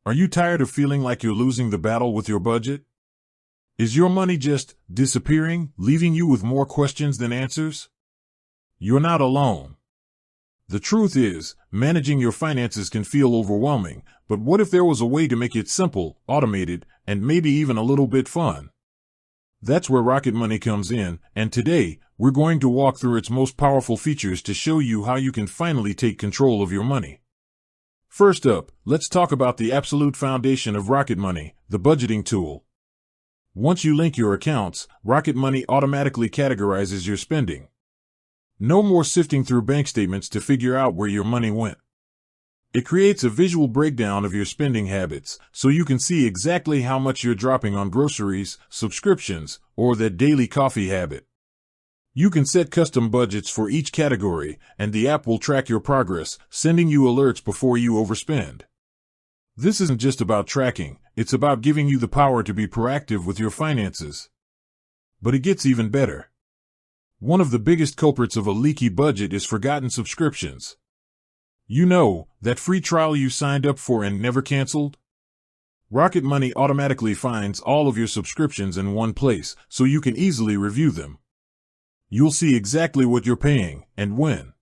Are you tired of feeling like you're losing the battle with your budget? Is your money just disappearing, leaving you with more questions than answers? You're not alone. The truth is, managing your finances can feel overwhelming, but what if there was a way to make it simple, automated, and maybe even a little bit fun? That's where Rocket Money comes in, and today, we're going to walk through its most powerful features to show you how you can finally take control of your money. First up, let's talk about the absolute foundation of Rocket Money, the budgeting tool. Once you link your accounts, Rocket Money automatically categorizes your spending. No more sifting through bank statements to figure out where your money went. It creates a visual breakdown of your spending habits, so you can see exactly how much you're dropping on groceries, subscriptions, or that daily coffee habit. You can set custom budgets for each category, and the app will track your progress, sending you alerts before you overspend. This isn't just about tracking, it's about giving you the power to be proactive with your finances. But it gets even better. One of the biggest culprits of a leaky budget is forgotten subscriptions. You know, that free trial you signed up for and never canceled? Rocket Money automatically finds all of your subscriptions in one place, so you can easily review them. You'll see exactly what you're paying, and when.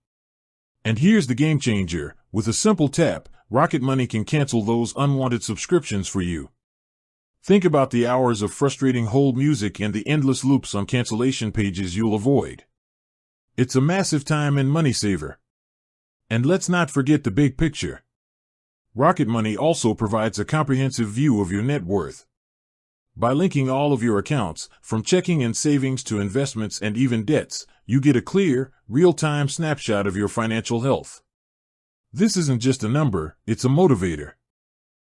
And here's the game changer, with a simple tap, Rocket Money can cancel those unwanted subscriptions for you. Think about the hours of frustrating hold music and the endless loops on cancellation pages you'll avoid. It's a massive time and money saver. And let's not forget the big picture. Rocket Money also provides a comprehensive view of your net worth. By linking all of your accounts, from checking and savings to investments and even debts, you get a clear, real-time snapshot of your financial health. This isn't just a number, it's a motivator.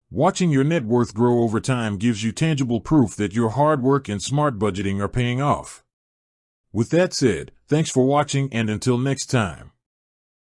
Watching your net worth grow over time gives you tangible proof that your hard work and smart budgeting are paying off. With that said, thanks for watching, and until next time.